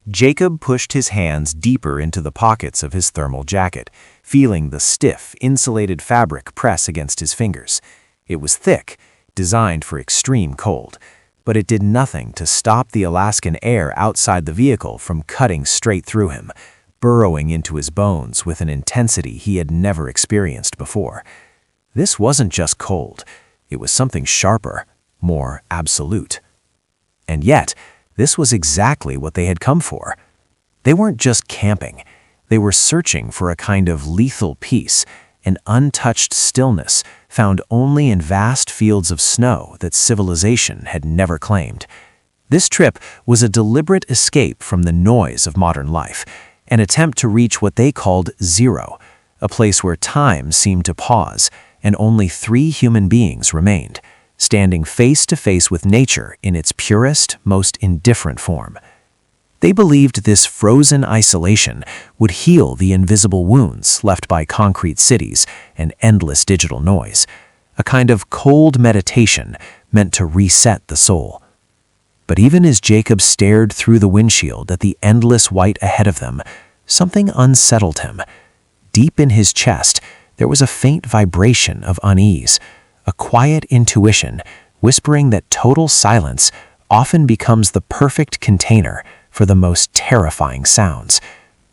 Jacob pushed his hands deeper into the pockets of his thermal jacket, feeling the stiff, insulated fabric press against his fingers. It was thick, designed for extreme cold, but it did nothing to stop the Alaskan air outside the vehicle from cutting straight through him, burrowing into his bones with an intensity he had never experienced before. This wasn't just cold, it was something sharper, more absolute. And yet, this was exactly what they had come for. They weren't just camping, they were searching for a kind of lethal peace, an untouched stillness found only in vast fields of snow that civilization had never claimed. This trip was a deliberate escape from the noise of modern life, an attempt to reach what they called zero, a place where time seemed to pause and only 3 human beings remained, standing face to face with nature in its purest, most indifferent form. They believed this frozen isolation would heal the invisible wounds left by concrete cities and endless digital noise, a kind of cold meditation meant to reset the soul. But even as Jacob stared through the windshield at the endless white ahead of them, something unsettled him. Deep in his chest, there was a faint vibration of unease, a quiet intuition whispering that total silence often becomes the perfect container for the most terrifying sounds,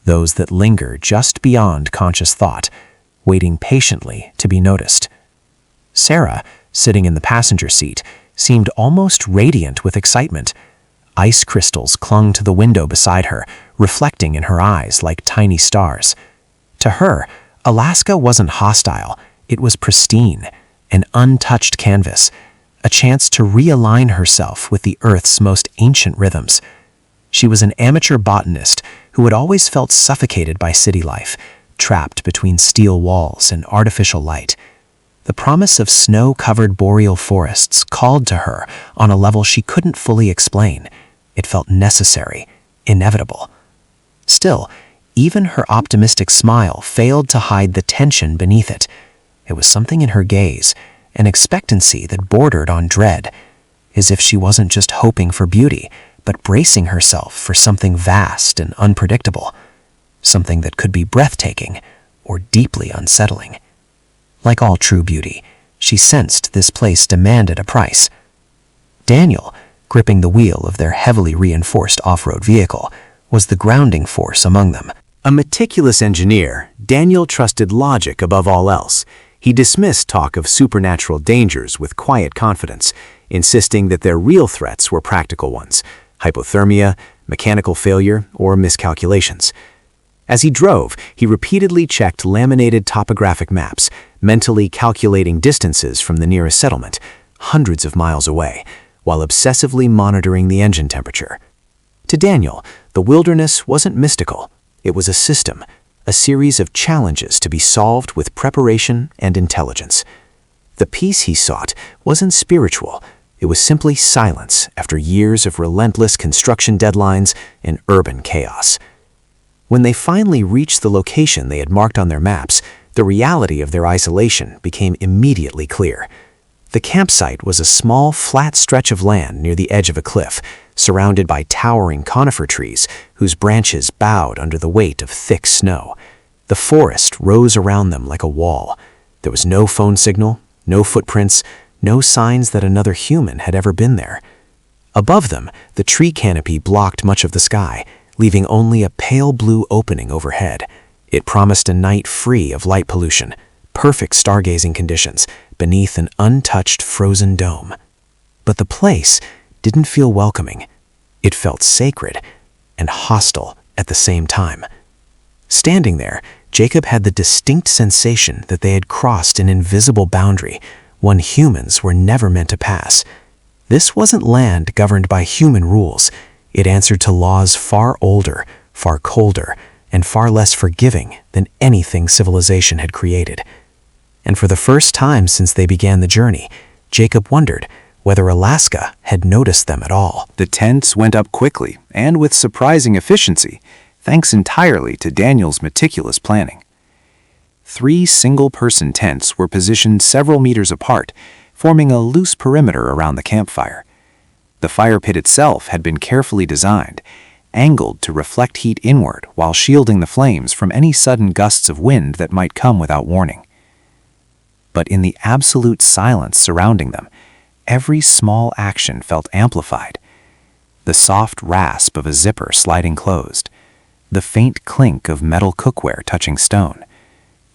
those that linger just beyond conscious thought, waiting patiently to be noticed. Sarah, sitting in the passenger seat, seemed almost radiant with excitement. Ice crystals clung to the window beside her, reflecting in her eyes like tiny stars. To her, Alaska wasn't hostile, it was pristine, an untouched canvas, a chance to realign herself with the Earth's most ancient rhythms. She was an amateur botanist who had always felt suffocated by city life, trapped between steel walls and artificial light. The promise of snow-covered boreal forests called to her on a level she couldn't fully explain. It felt necessary, inevitable. Still, even her optimistic smile failed to hide the tension beneath it. It was something in her gaze, an expectancy that bordered on dread, as if she wasn't just hoping for beauty, but bracing herself for something vast and unpredictable, something that could be breathtaking or deeply unsettling. Like all true beauty, she sensed this place demanded a price. Daniel, gripping the wheel of their heavily reinforced off-road vehicle, was the grounding force among them. A meticulous engineer, Daniel trusted logic above all else. He dismissed talk of supernatural dangers with quiet confidence, insisting that their real threats were practical ones: hypothermia, mechanical failure, or miscalculations. As he drove, he repeatedly checked laminated topographic maps, mentally calculating distances from the nearest settlement, hundreds of miles away, while obsessively monitoring the engine temperature. To Daniel, the wilderness wasn't mystical. It was a system, a series of challenges to be solved with preparation and intelligence. The peace he sought wasn't spiritual. It was simply silence after years of relentless construction deadlines and urban chaos. When they finally reached the location they had marked on their maps, the reality of their isolation became immediately clear. The campsite was a small, flat stretch of land near the edge of a cliff, surrounded by towering conifer trees whose branches bowed under the weight of thick snow. The forest rose around them like a wall. There was no phone signal, no footprints, no signs that another human had ever been there. Above them, the tree canopy blocked much of the sky, leaving only a pale blue opening overhead. It promised a night free of light pollution, perfect stargazing conditions beneath an untouched frozen dome. But the place didn't feel welcoming. It felt sacred and hostile at the same time. Standing there, Jacob had the distinct sensation that they had crossed an invisible boundary, one humans were never meant to pass. This wasn't land governed by human rules. It answered to laws far older, far colder, and far less forgiving than anything civilization had created. And for the first time since they began the journey, Jacob wondered whether Alaska had noticed them at all. The tents went up quickly and with surprising efficiency, thanks entirely to Daniel's meticulous planning. 3 single-person tents were positioned several meters apart, forming a loose perimeter around the campfire. The fire pit itself had been carefully designed, angled to reflect heat inward while shielding the flames from any sudden gusts of wind that might come without warning. But in the absolute silence surrounding them, every small action felt amplified. The soft rasp of a zipper sliding closed, the faint clink of metal cookware touching stone.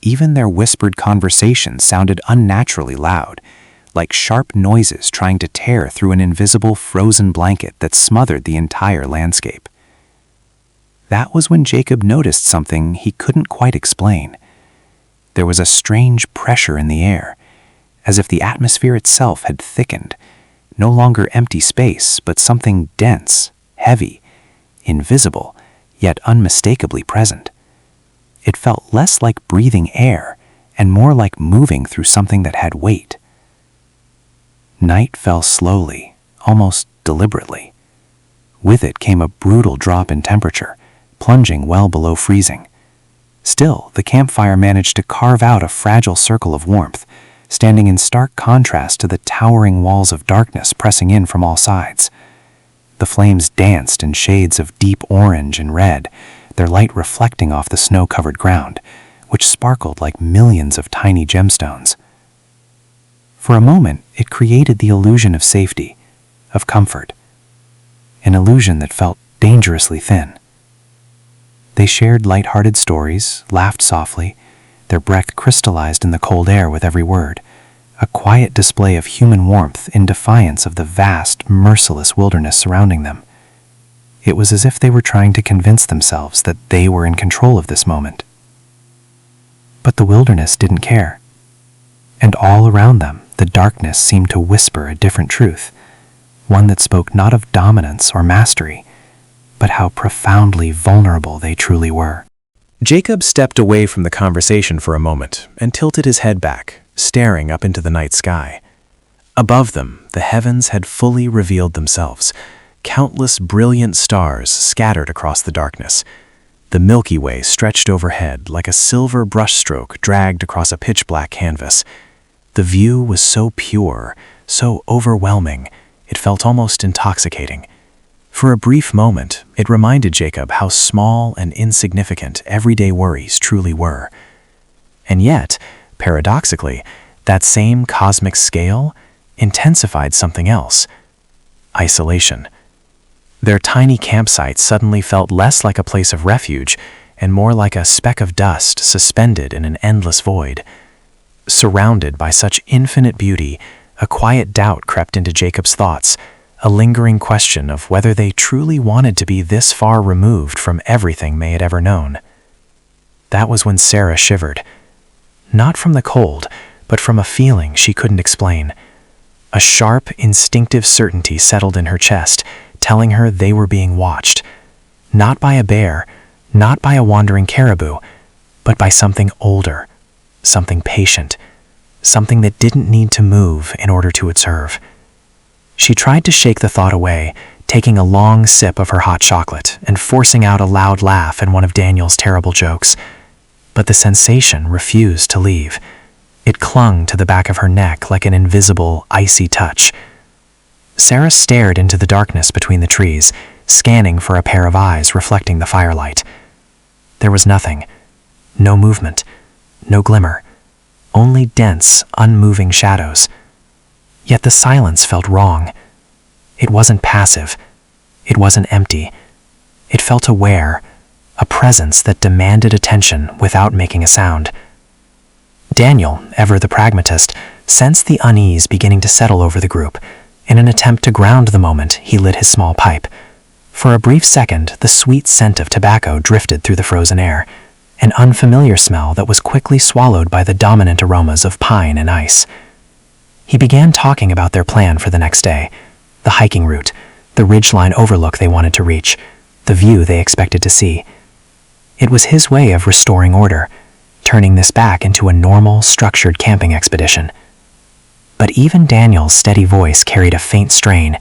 Even their whispered conversations sounded unnaturally loud, like sharp noises trying to tear through an invisible frozen blanket that smothered the entire landscape. That was when Jacob noticed something he couldn't quite explain. There was a strange pressure in the air, as if the atmosphere itself had thickened, no longer empty space, but something dense, heavy, invisible, yet unmistakably present. It felt less like breathing air and more like moving through something that had weight. Night fell slowly, almost deliberately. With it came a brutal drop in temperature, plunging well below freezing. Still, the campfire managed to carve out a fragile circle of warmth, standing in stark contrast to the towering walls of darkness pressing in from all sides. The flames danced in shades of deep orange and red, their light reflecting off the snow-covered ground, which sparkled like millions of tiny gemstones. For a moment, it created the illusion of safety, of comfort, an illusion that felt dangerously thin. They shared light-hearted stories, laughed softly, their breath crystallized in the cold air with every word, a quiet display of human warmth in defiance of the vast, merciless wilderness surrounding them. It was as if they were trying to convince themselves that they were in control of this moment. But the wilderness didn't care. And all around them, the darkness seemed to whisper a different truth, one that spoke not of dominance or mastery, but how profoundly vulnerable they truly were. Jacob stepped away from the conversation for a moment and tilted his head back, staring up into the night sky. Above them, the heavens had fully revealed themselves, countless brilliant stars scattered across the darkness. The Milky Way stretched overhead like a silver brushstroke dragged across a pitch-black canvas. The view was so pure, so overwhelming, it felt almost intoxicating. For a brief moment, it reminded Jacob how small and insignificant everyday worries truly were. And yet, paradoxically, that same cosmic scale intensified something else: isolation. Their tiny campsite suddenly felt less like a place of refuge and more like a speck of dust suspended in an endless void. Surrounded by such infinite beauty, a quiet doubt crept into Jacob's thoughts, a lingering question of whether they truly wanted to be this far removed from everything they had ever known. That was when Sarah shivered. Not from the cold, but from a feeling she couldn't explain. A sharp, instinctive certainty settled in her chest, telling her they were being watched. Not by a bear, not by a wandering caribou, but by something older, something patient, something that didn't need to move in order to observe. She tried to shake the thought away, taking a long sip of her hot chocolate and forcing out a loud laugh at one of Daniel's terrible jokes. But the sensation refused to leave. It clung to the back of her neck like an invisible, icy touch. Sarah stared into the darkness between the trees, scanning for a pair of eyes reflecting the firelight. There was nothing. No movement. No glimmer. Only dense, unmoving shadows. Yet the silence felt wrong. It wasn't passive. It wasn't empty. It felt aware, a presence that demanded attention without making a sound. Daniel, ever the pragmatist, sensed the unease beginning to settle over the group. In an attempt to ground the moment, he lit his small pipe. For a brief second, the sweet scent of tobacco drifted through the frozen air, an unfamiliar smell that was quickly swallowed by the dominant aromas of pine and ice. He began talking about their plan for the next day, the hiking route, the ridgeline overlook they wanted to reach, the view they expected to see. It was his way of restoring order, turning this back into a normal, structured camping expedition. But even Daniel's steady voice carried a faint strain,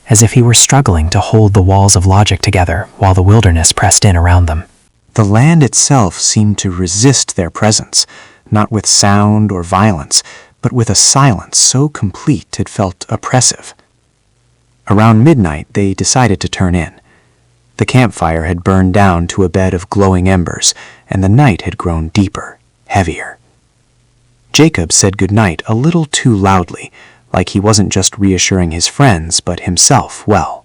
as if he were struggling to hold the walls of logic together while the wilderness pressed in around them. The land itself seemed to resist their presence, not with sound or violence, but with a silence so complete it felt oppressive. Around midnight, they decided to turn in. The campfire had burned down to a bed of glowing embers, and the night had grown deeper, heavier. Jacob said goodnight a little too loudly, like he wasn't just reassuring his friends, but himself well.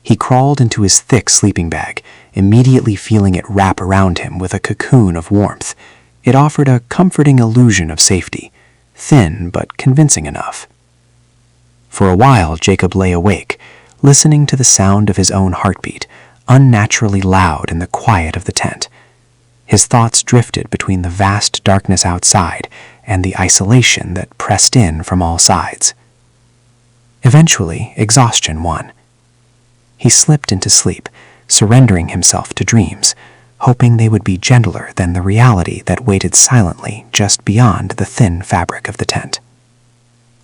He crawled into his thick sleeping bag, immediately feeling it wrap around him with a cocoon of warmth. It offered a comforting illusion of safety, thin but convincing enough. For a while, Jacob lay awake, listening to the sound of his own heartbeat, unnaturally loud in the quiet of the tent. His thoughts drifted between the vast darkness outside and the isolation that pressed in from all sides. Eventually, exhaustion won. He slipped into sleep, surrendering himself to dreams, hoping they would be gentler than the reality that waited silently just beyond the thin fabric of the tent.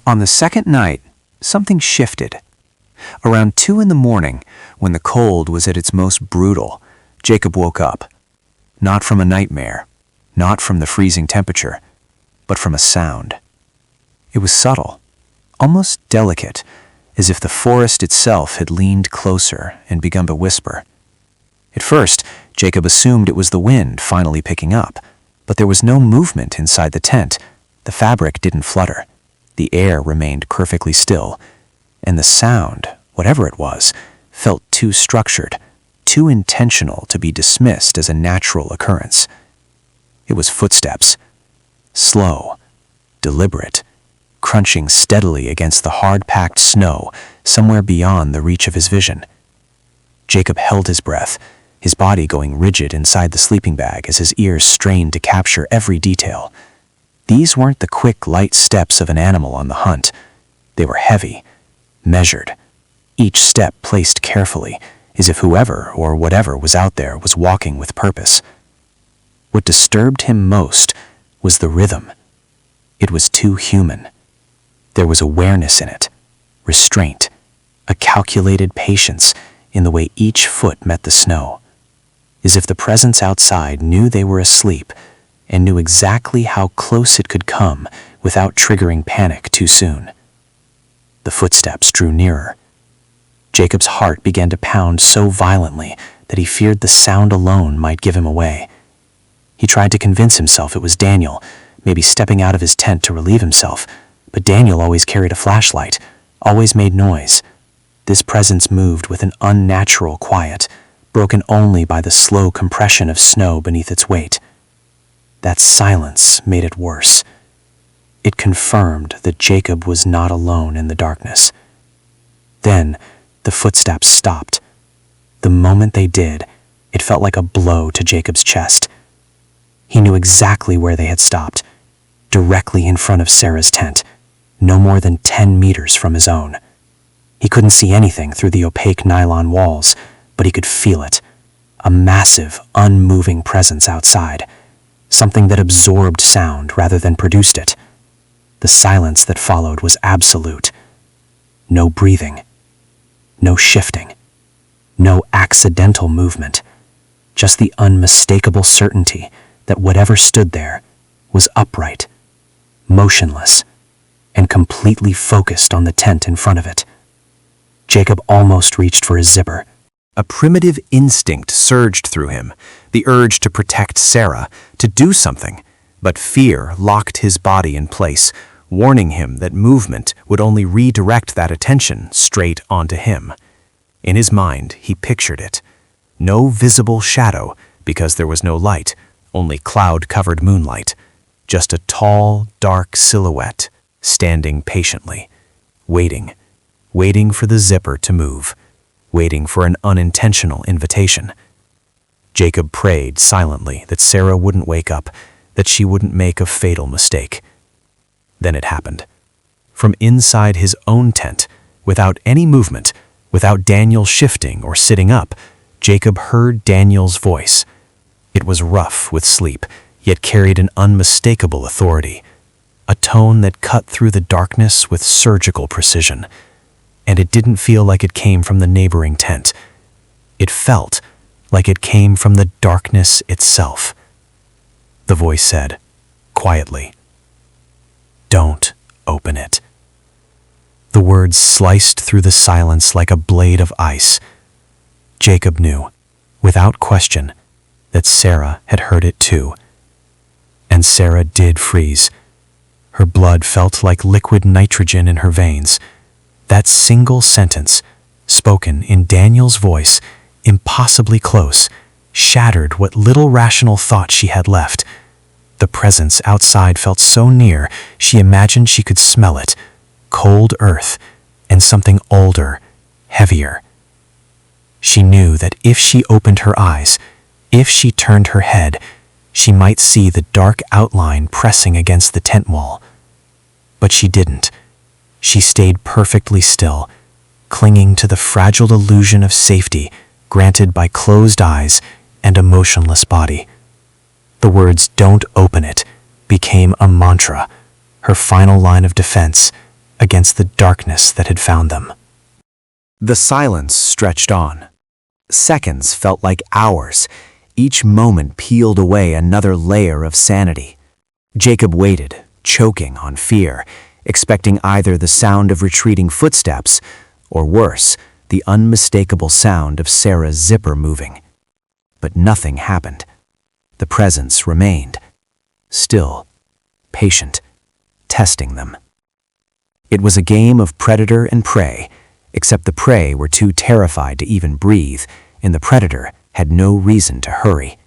On the second night, something shifted. Around 2 a.m, when the cold was at its most brutal, Jacob woke up. Not from a nightmare, not from the freezing temperature, but from a sound. It was subtle, almost delicate, as if the forest itself had leaned closer and begun to whisper. At first, Jacob assumed it was the wind finally picking up, but there was no movement inside the tent. The fabric didn't flutter. The air remained perfectly still, and the sound, whatever it was, felt too structured, too intentional to be dismissed as a natural occurrence. It was footsteps, slow, deliberate, crunching steadily against the hard-packed snow somewhere beyond the reach of his vision. Jacob held his breath, his body going rigid inside the sleeping bag as his ears strained to capture every detail. These weren't the quick, light steps of an animal on the hunt. They were heavy, measured, each step placed carefully, as if whoever or whatever was out there was walking with purpose. What disturbed him most was the rhythm. It was too human. There was awareness in it, restraint, a calculated patience in the way each foot met the snow, as if the presence outside knew they were asleep and knew exactly how close it could come without triggering panic too soon. The footsteps drew nearer. Jacob's heart began to pound so violently that he feared the sound alone might give him away. He tried to convince himself it was Daniel, maybe stepping out of his tent to relieve himself, but Daniel always carried a flashlight, always made noise. This presence moved with an unnatural quiet, broken only by the slow compression of snow beneath its weight. That silence made it worse. It confirmed that Jacob was not alone in the darkness. Then, the footsteps stopped. The moment they did, it felt like a blow to Jacob's chest. He knew exactly where they had stopped, directly in front of Sarah's tent, no more than 10 meters from his own. He couldn't see anything through the opaque nylon walls, but he could feel it, a massive, unmoving presence outside, something that absorbed sound rather than produced it. The silence that followed was absolute. No breathing, no shifting, no accidental movement, just the unmistakable certainty that whatever stood there was upright, motionless, and completely focused on the tent in front of it. Jacob almost reached for his zipper. A primitive instinct surged through him, the urge to protect Sarah, to do something, but fear locked his body in place, warning him that movement would only redirect that attention straight onto him. In his mind, he pictured it. No visible shadow, because there was no light, only cloud-covered moonlight. Just a tall, dark silhouette, standing patiently, waiting for the zipper to move, waiting for an unintentional invitation. Jacob prayed silently that Sarah wouldn't wake up, that she wouldn't make a fatal mistake. Then it happened. From inside his own tent, without any movement, without Daniel shifting or sitting up, Jacob heard Daniel's voice. It was rough with sleep, yet carried an unmistakable authority, a tone that cut through the darkness with surgical precision. And it didn't feel like it came from the neighboring tent. It felt like it came from the darkness itself. The voice said, quietly, "Don't open it." The words sliced through the silence like a blade of ice. Jacob knew, without question, that Sarah had heard it too. And Sarah did freeze. Her blood felt like liquid nitrogen in her veins. That single sentence, spoken in Daniel's voice, impossibly close, shattered what little rational thought she had left. The presence outside felt so near, she imagined she could smell it. Cold earth, and something older, heavier. She knew that if she opened her eyes, if she turned her head, she might see the dark outline pressing against the tent wall. But she didn't. She stayed perfectly still, clinging to the fragile illusion of safety granted by closed eyes and a motionless body. The words "don't open it" became a mantra, her final line of defense against the darkness that had found them. The silence stretched on. Seconds felt like hours. Each moment peeled away another layer of sanity. Jacob waited, choking on fear, expecting either the sound of retreating footsteps, or worse, the unmistakable sound of Sarah's zipper moving. But nothing happened. The presence remained, still, patient, testing them. It was a game of predator and prey, except the prey were too terrified to even breathe, and the predator had no reason to hurry.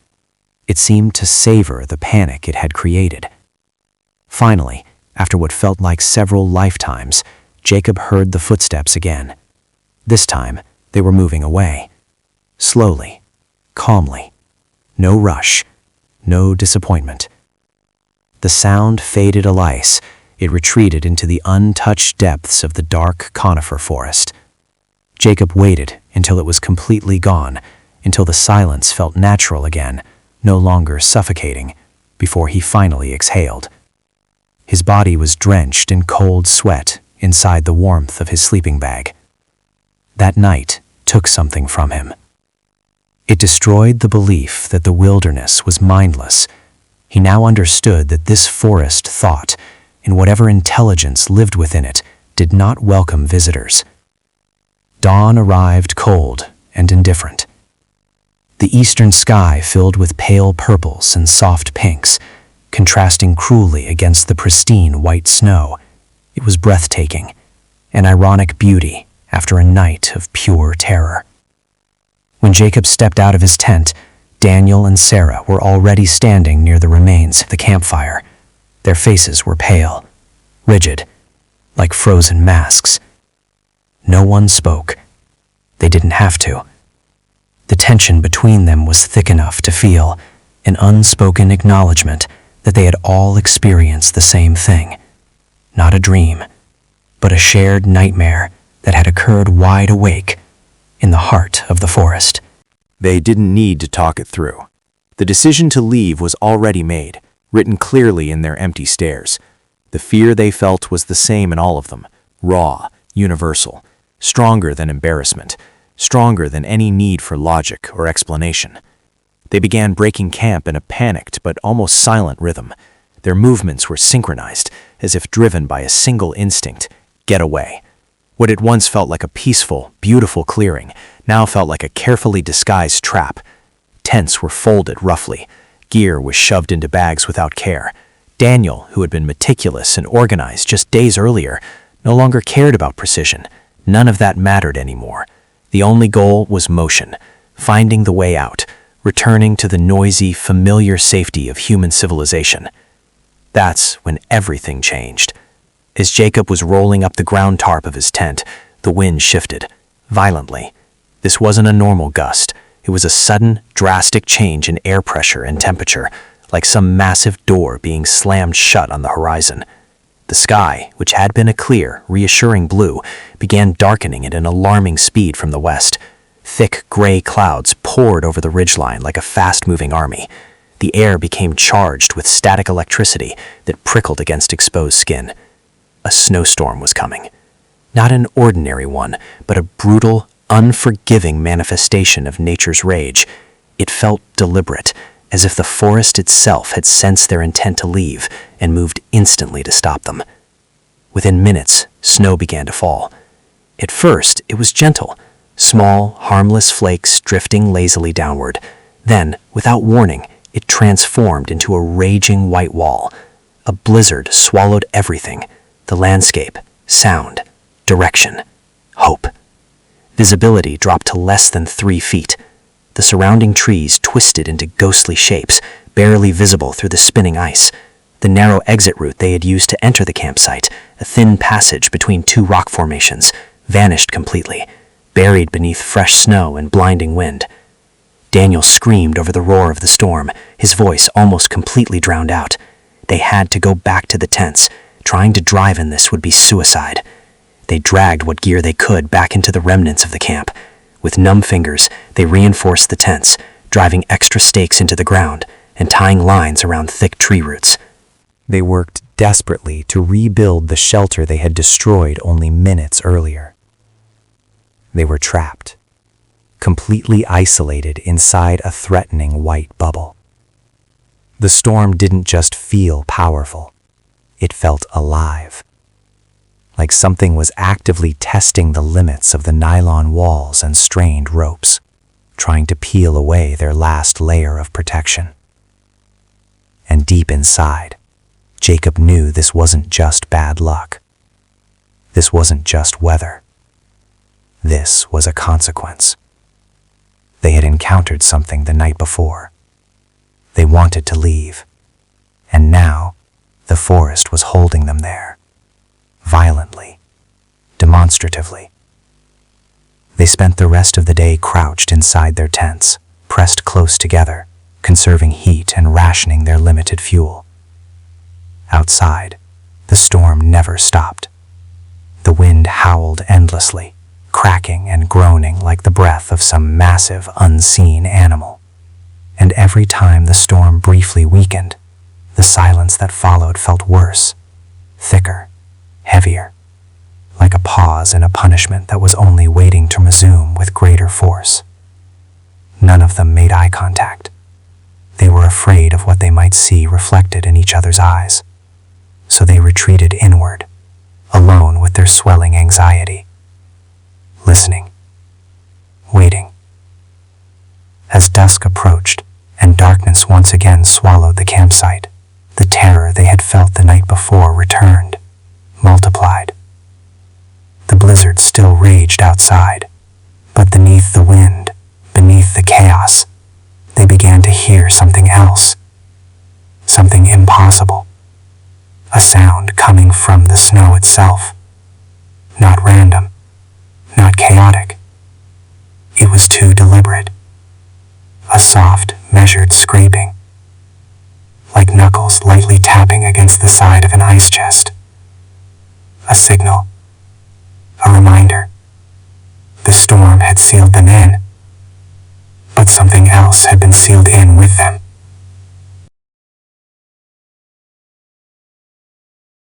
It seemed to savor the panic it had created. Finally, after what felt like several lifetimes, Jacob heard the footsteps again. This time, they were moving away. Slowly, calmly. No rush, no disappointment. The sound faded alice. It retreated into the untouched depths of the dark conifer forest. Jacob waited until it was completely gone, until the silence felt natural again, no longer suffocating, before he finally exhaled. His body was drenched in cold sweat inside the warmth of his sleeping bag. That night took something from him. It destroyed the belief that the wilderness was mindless. He now understood that this forest thought, and whatever intelligence lived within it, did not welcome visitors. Dawn arrived cold and indifferent. The eastern sky filled with pale purples and soft pinks, contrasting cruelly against the pristine white snow. It was breathtaking, an ironic beauty after a night of pure terror. When Jacob stepped out of his tent, Daniel and Sarah were already standing near the remains of the campfire. Their faces were pale, rigid, like frozen masks. No one spoke. They didn't have to. The tension between them was thick enough to feel an unspoken acknowledgement that they had all experienced the same thing. Not a dream, but a shared nightmare that had occurred wide awake in the heart of the forest. They didn't need to talk it through. The decision to leave was already made, written clearly in their empty stares. The fear they felt was the same in all of them, raw, universal, stronger than embarrassment, stronger than any need for logic or explanation. They began breaking camp in a panicked but almost silent rhythm. Their movements were synchronized, as if driven by a single instinct: get away. What had once felt like a peaceful, beautiful clearing now felt like a carefully disguised trap. Tents were folded roughly. Gear was shoved into bags without care. Daniel, who had been meticulous and organized just days earlier, no longer cared about precision. None of that mattered anymore. The only goal was motion, finding the way out, returning to the noisy, familiar safety of human civilization. That's when everything changed. As Jacob was rolling up the ground tarp of his tent, the wind shifted, violently. This wasn't a normal gust. It was a sudden, drastic change in air pressure and temperature, like some massive door being slammed shut on the horizon. The sky, which had been a clear, reassuring blue, began darkening at an alarming speed from the west. Thick gray clouds poured over the ridgeline like a fast-moving army. The air became charged with static electricity that prickled against exposed skin. A snowstorm was coming. Not an ordinary one, but a brutal, unforgiving manifestation of nature's rage. It felt deliberate, as if the forest itself had sensed their intent to leave and moved instantly to stop them. Within minutes, snow began to fall. At first, it was gentle, small, harmless flakes drifting lazily downward. Then, without warning, it transformed into a raging white wall. A blizzard swallowed everything: the landscape, sound, direction, hope. Visibility dropped to less than 3 feet. The surrounding trees twisted into ghostly shapes, barely visible through the spinning ice. The narrow exit route they had used to enter the campsite, a thin passage between 2 rock formations, vanished completely, buried beneath fresh snow and blinding wind. Daniel screamed over the roar of the storm, his voice almost completely drowned out. They had to go back to the tents. Trying to drive in this would be suicide. They dragged what gear they could back into the remnants of the camp. With numb fingers, they reinforced the tents, driving extra stakes into the ground and tying lines around thick tree roots. They worked desperately to rebuild the shelter they had destroyed only minutes earlier. They were trapped, completely isolated inside a threatening white bubble. The storm didn't just feel powerful, it felt alive. Like something was actively testing the limits of the nylon walls and strained ropes, trying to peel away their last layer of protection. And deep inside, Jacob knew this wasn't just bad luck. This wasn't just weather. This was a consequence. They had encountered something the night before. They wanted to leave, and now the forest was holding them there, violently, demonstratively. They spent the rest of the day crouched inside their tents, pressed close together, conserving heat and rationing their limited fuel. Outside, the storm never stopped. The wind howled endlessly, cracking and groaning like the breath of some massive, unseen animal. And every time the storm briefly weakened, the silence that followed felt worse, thicker, heavier, like a pause in a punishment that was only waiting to resume with greater force. None of them made eye contact. They were afraid of what they might see reflected in each other's eyes, so they retreated inward, alone with their swelling anxiety, listening, waiting. As dusk approached and darkness once again swallowed the campsite, the terror they had felt the night before returned, multiplied. The blizzard still raged outside, but beneath the wind, beneath the chaos, they began to hear something else, something impossible. A sound coming from the snow itself. Not random, not chaotic. It was too deliberate. A soft, measured scraping, like knuckles lightly tapping against the side of an ice chest. A signal, a reminder. The storm had sealed them in, but something else had been sealed in with them.